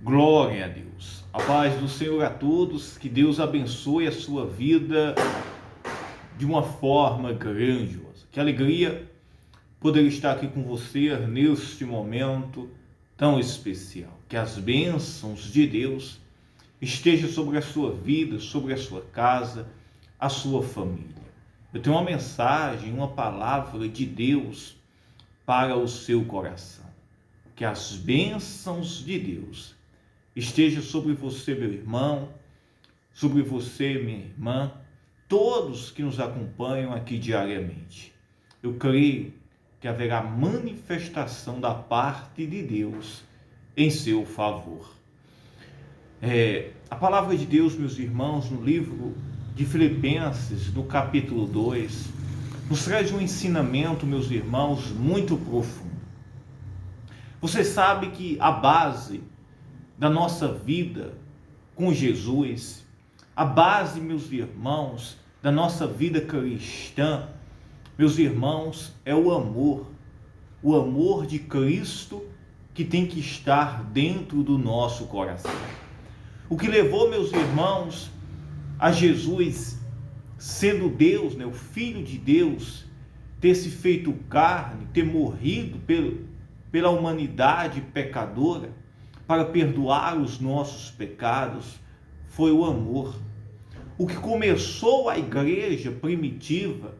Glória a Deus. A paz do Senhor a todos, que Deus abençoe a sua vida de uma forma grandiosa. Que alegria poder estar aqui com você neste momento tão especial. Que as bênçãos de Deus estejam sobre a sua vida, sobre a sua casa, a sua família. Eu tenho uma mensagem, uma palavra de Deus para o seu coração. Que as bênçãos de Deus esteja sobre você, meu irmão, sobre você, minha irmã, todos que nos acompanham aqui diariamente. Eu creio que haverá manifestação da parte de Deus em seu favor. A palavra de Deus, meus irmãos, no livro de Filipenses, no capítulo 2, nos traz um ensinamento, meus irmãos, muito profundo. Você sabe que a base da nossa vida com Jesus, a base, meus irmãos, da nossa vida cristã, meus irmãos, é o amor de Cristo que tem que estar dentro do nosso coração. O que levou, meus irmãos, a Jesus, sendo Deus, o Filho de Deus, ter se feito carne, ter morrido pela humanidade pecadora, para perdoar os nossos pecados, foi o amor. O que começou a igreja primitiva,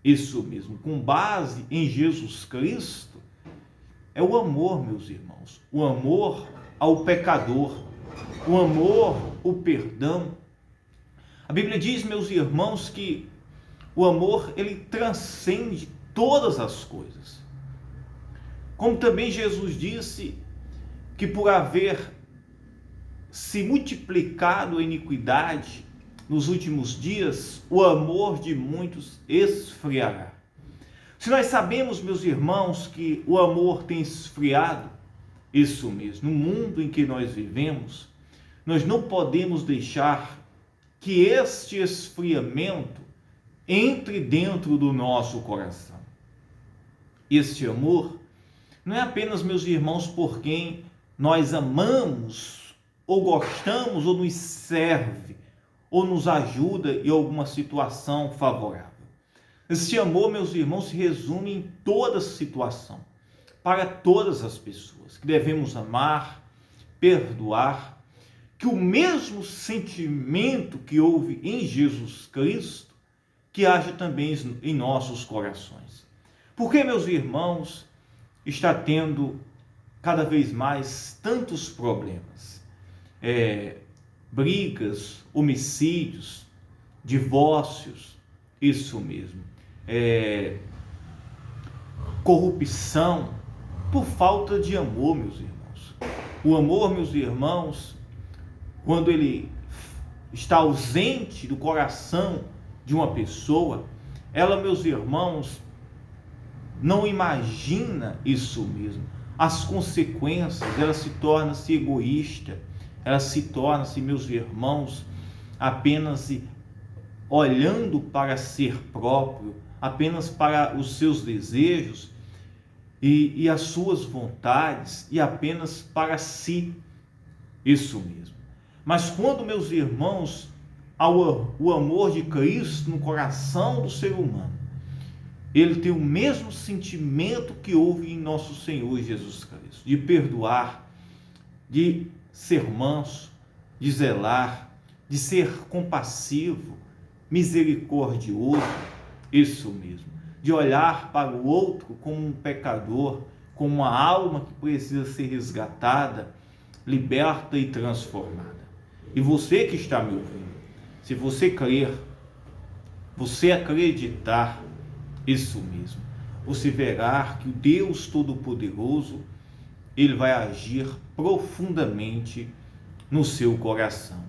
isso mesmo, com base em Jesus Cristo, é o amor, meus irmãos. O amor ao pecador, o amor, o perdão. A Bíblia diz, meus irmãos, que o amor, ele transcende todas as coisas. Como também Jesus disse que por haver se multiplicado a iniquidade nos últimos dias, o amor de muitos esfriará. Se nós sabemos, meus irmãos, que o amor tem esfriado, isso mesmo, no mundo em que nós vivemos, nós não podemos deixar que este esfriamento entre dentro do nosso coração. Este amor não é apenas, meus irmãos, por quem nós amamos, ou gostamos, ou nos serve, ou nos ajuda em alguma situação favorável. Esse amor, meus irmãos, se resume em toda situação, para todas as pessoas, que devemos amar, perdoar, que o mesmo sentimento que houve em Jesus Cristo, que haja também em nossos corações. Porque, meus irmãos, está tendo cada vez mais tantos problemas, brigas, homicídios, divórcios, isso mesmo, corrupção, por falta de amor, meus irmãos. O amor, meus irmãos, quando ele está ausente do coração de uma pessoa, ela, meus irmãos, não imagina isso mesmo. As consequências, ela se torna-se egoísta, ela se torna-se, meus irmãos, apenas olhando para ser próprio, apenas para os seus desejos e as suas vontades, e apenas para si, isso mesmo. Mas quando, meus irmãos, há o amor de Cristo no coração do ser humano, ele tem o mesmo sentimento que houve em nosso Senhor Jesus Cristo, de perdoar, de ser manso, de zelar, de ser compassivo, misericordioso, isso mesmo, de olhar para o outro como um pecador, como uma alma que precisa ser resgatada, liberta e transformada. E você que está me ouvindo, se você crer, você acreditar, isso mesmo, você verá que o Deus Todo-Poderoso, ele vai agir profundamente no seu coração.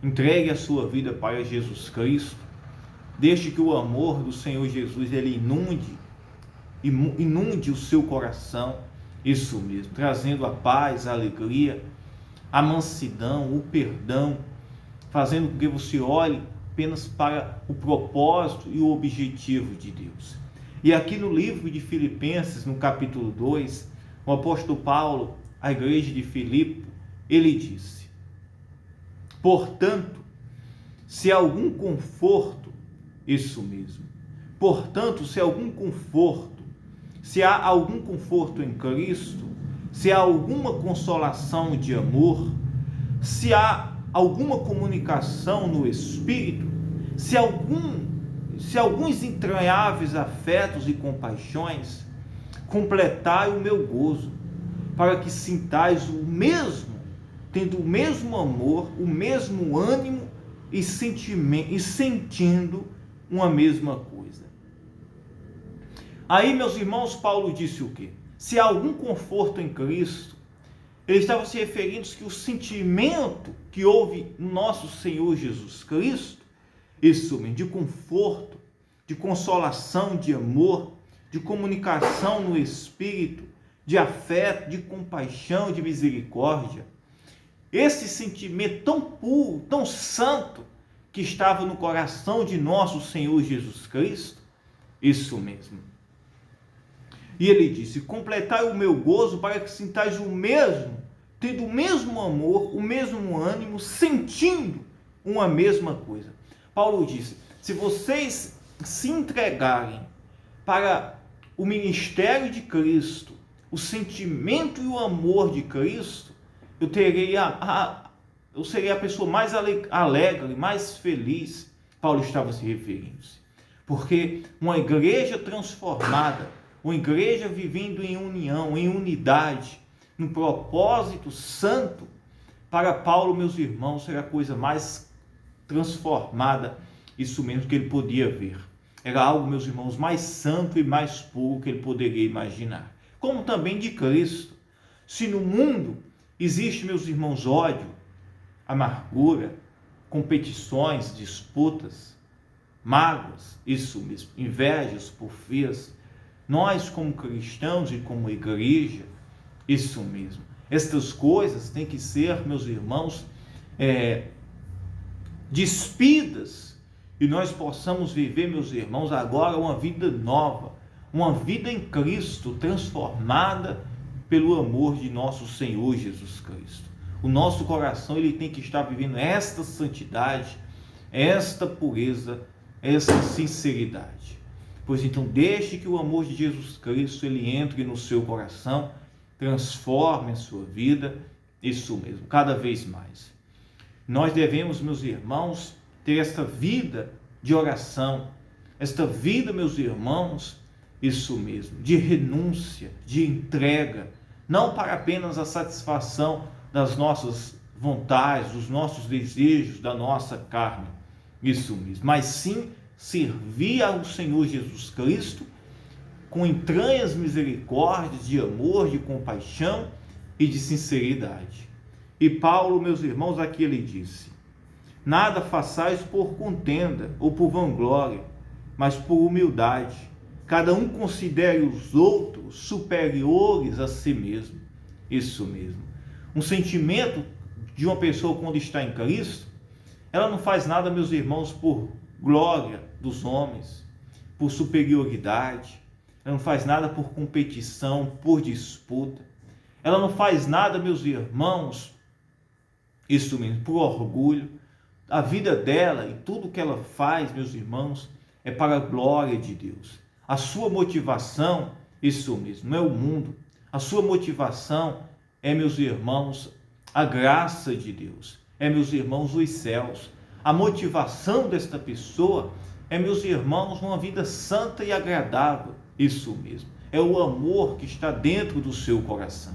Entregue a sua vida para Jesus Cristo, deixe que o amor do Senhor Jesus, ele inunde o seu coração, isso mesmo, trazendo a paz, a alegria, a mansidão, o perdão, fazendo com que você olhe apenas para o propósito e o objetivo de Deus. E aqui no livro de Filipenses, no capítulo 2, o apóstolo Paulo, à igreja de Filipe, ele disse: portanto, se há algum conforto, isso mesmo, portanto, se há algum conforto, se há algum conforto em Cristo, se há alguma consolação de amor, se há alguma comunicação no Espírito, se alguns entranháveis afetos e compaixões, completai o meu gozo, para que sintais o mesmo, tendo o mesmo amor, o mesmo ânimo e sentimento, e sentindo uma mesma coisa. Aí, meus irmãos, Paulo disse o quê? Se há algum conforto em Cristo, ele estava se referindo que o sentimento que houve no nosso Senhor Jesus Cristo, isso mesmo, de conforto, de consolação, de amor, de comunicação no Espírito, de afeto, de compaixão, de misericórdia, esse sentimento tão puro, tão santo, que estava no coração de nosso Senhor Jesus Cristo, isso mesmo. E ele disse: completai o meu gozo, para que sintais o mesmo, tendo o mesmo amor, o mesmo ânimo, sentindo uma mesma coisa. Paulo disse: se vocês se entregarem para o ministério de Cristo, o sentimento e o amor de Cristo, eu seria a pessoa mais alegre, mais feliz. Paulo estava se referindo-se. Porque uma igreja transformada, uma igreja vivendo em união, em unidade, no propósito santo, para Paulo, meus irmãos, era a coisa mais transformada, isso mesmo, que ele podia ver. Era algo, meus irmãos, mais santo e mais puro que ele poderia imaginar. Como também de Cristo. Se no mundo existe, meus irmãos, ódio, amargura, competições, disputas, mágoas, isso mesmo, invejas, porfias, nós como cristãos e como igreja, isso mesmo, estas coisas têm que ser, meus irmãos, despidas, e nós possamos viver, meus irmãos, agora uma vida nova, uma vida em Cristo, transformada pelo amor de nosso Senhor Jesus Cristo. O nosso coração, ele tem que estar vivendo esta santidade, esta pureza, essa sinceridade. Pois então, deixe que o amor de Jesus Cristo, ele entre no seu coração, transforme a sua vida, isso mesmo, cada vez mais. Nós devemos, meus irmãos, ter esta vida de oração, esta vida, meus irmãos, isso mesmo, de renúncia, de entrega, não para apenas a satisfação das nossas vontades, dos nossos desejos, da nossa carne, isso mesmo, mas sim servir ao Senhor Jesus Cristo com entranhas misericórdias, de amor, de compaixão e de sinceridade. E Paulo, meus irmãos, aqui ele disse: nada façais por contenda ou por vanglória, mas por humildade. Cada um considere os outros superiores a si mesmo. Isso mesmo. Um sentimento de uma pessoa quando está em Cristo, ela não faz nada, meus irmãos, por glória dos homens, por superioridade. Ela não faz nada por competição, por disputa. Ela não faz nada, meus irmãos, isso mesmo, por orgulho. A vida dela e tudo que ela faz, meus irmãos, é para a glória de Deus. A sua motivação, isso mesmo, não é o mundo. A sua motivação é, meus irmãos, a graça de Deus. É, meus irmãos, os céus. A motivação desta pessoa é, meus irmãos, uma vida santa e agradável. Isso mesmo. É o amor que está dentro do seu coração.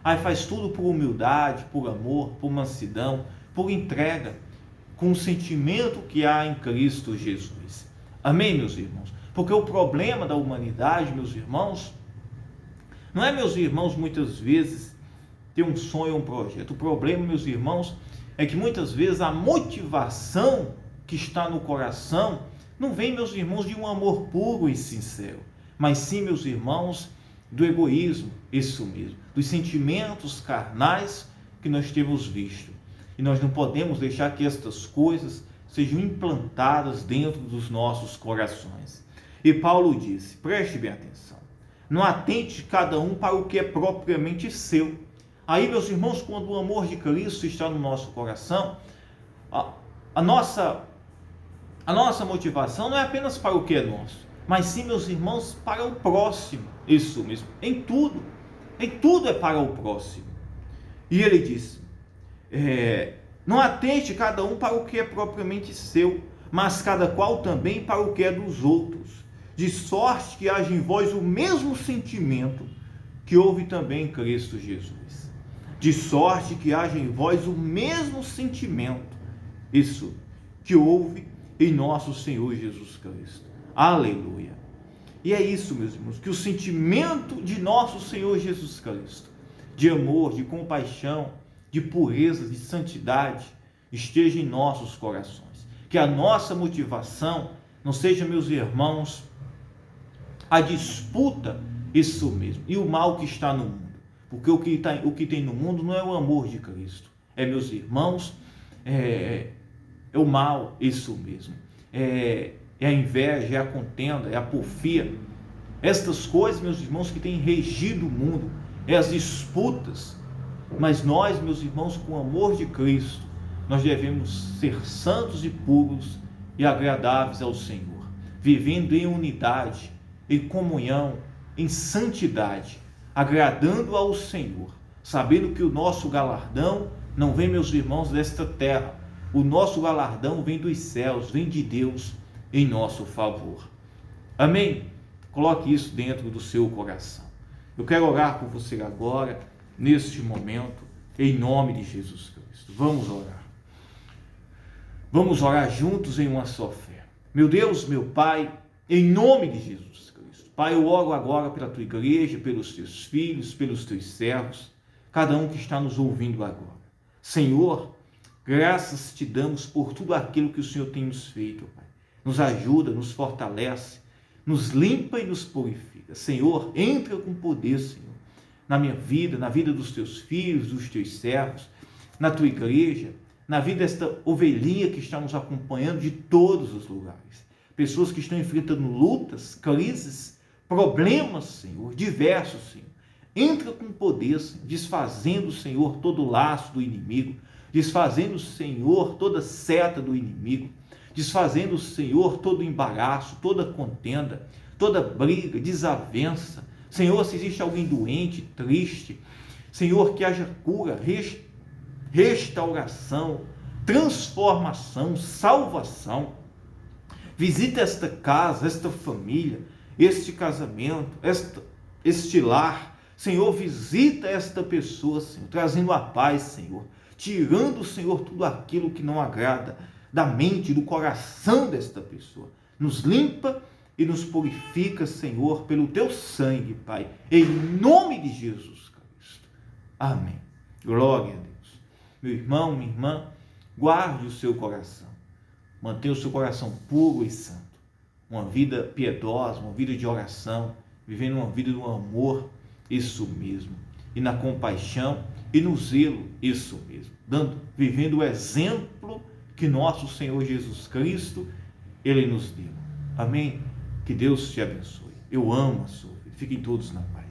Aí faz tudo por humildade, por amor, por mansidão, por entrega, com o sentimento que há em Cristo Jesus. Amém, meus irmãos? Porque o problema da humanidade, meus irmãos, não é, meus irmãos, muitas vezes ter um sonho, um projeto. O problema, meus irmãos, é que muitas vezes a motivação que está no coração não vem, meus irmãos, de um amor puro e sincero, mas sim, meus irmãos, do egoísmo, isso mesmo, dos sentimentos carnais que nós temos visto. E nós não podemos deixar que estas coisas sejam implantadas dentro dos nossos corações. E Paulo disse, preste bem atenção, não atente cada um para o que é propriamente seu. Aí, meus irmãos, quando o amor de Cristo está no nosso coração, a nossa motivação não é apenas para o que é nosso, mas sim, meus irmãos, para o próximo. Isso mesmo, em tudo é para o próximo. E ele diz, não atente cada um para o que é propriamente seu, mas cada qual também para o que é dos outros, de sorte que haja em vós o mesmo sentimento que houve também em Cristo Jesus. De sorte que haja em vós o mesmo sentimento, isso, que houve em nosso Senhor Jesus Cristo. Aleluia! E é isso, meus irmãos, que o sentimento de nosso Senhor Jesus Cristo, de amor, de compaixão, de pureza, de santidade, esteja em nossos corações. Que a nossa motivação não seja, meus irmãos, a disputa, isso mesmo, e o mal que está no mundo. Porque o que tem no mundo não é o amor de Cristo. Meus irmãos, é o mal, isso mesmo. É a inveja, é a contenda, é a porfia. Estas coisas, meus irmãos, que têm regido o mundo, é as disputas. Mas nós, meus irmãos, com o amor de Cristo, nós devemos ser santos e puros e agradáveis ao Senhor, vivendo em unidade, em comunhão, em santidade, agradando ao Senhor, sabendo que o nosso galardão não vem, meus irmãos, desta terra. O nosso galardão vem dos céus, vem de Deus em nosso favor. Amém? Coloque isso dentro do seu coração. Eu quero orar por você agora, neste momento, em nome de Jesus Cristo. Vamos orar. Vamos orar juntos em uma só fé. Meu Deus, meu Pai, em nome de Jesus Cristo. Pai, eu oro agora pela tua igreja, pelos teus filhos, pelos teus servos, cada um que está nos ouvindo agora. Senhor, graças te damos por tudo aquilo que o Senhor tem nos feito, Pai. Nos ajuda, nos fortalece, nos limpa e nos purifica. Senhor, entra com poder, Senhor, na minha vida, na vida dos teus filhos, dos teus servos, na tua igreja, na vida desta ovelhinha que está nos acompanhando de todos os lugares. Pessoas que estão enfrentando lutas, crises, problemas, Senhor, diversos, Senhor. Entra com poder, Senhor, desfazendo, Senhor, todo o laço do inimigo, desfazendo, Senhor, toda seta do inimigo, desfazendo, Senhor, todo o embaraço, toda contenda, toda briga, desavença. Senhor, se existe alguém doente, triste, Senhor, que haja cura, restauração, transformação, salvação. Visita esta casa, esta família, este casamento, este lar. Senhor, visita esta pessoa, Senhor, trazendo a paz, Senhor, tirando, Senhor, tudo aquilo que não agrada da mente, do coração desta pessoa. Nos limpa e nos purifica, Senhor, pelo teu sangue, Pai, em nome de Jesus Cristo. Amém. Glória a Deus. Meu irmão, minha irmã, guarde o seu coração. Mantenha o seu coração puro e santo. Uma vida piedosa, uma vida de oração, vivendo uma vida do amor, isso mesmo. E na compaixão e no zelo, isso mesmo. Vivendo o exemplo que nosso Senhor Jesus Cristo, Ele nos deu. Amém? Que Deus te abençoe. Eu amo a sua vida. Fiquem todos na paz.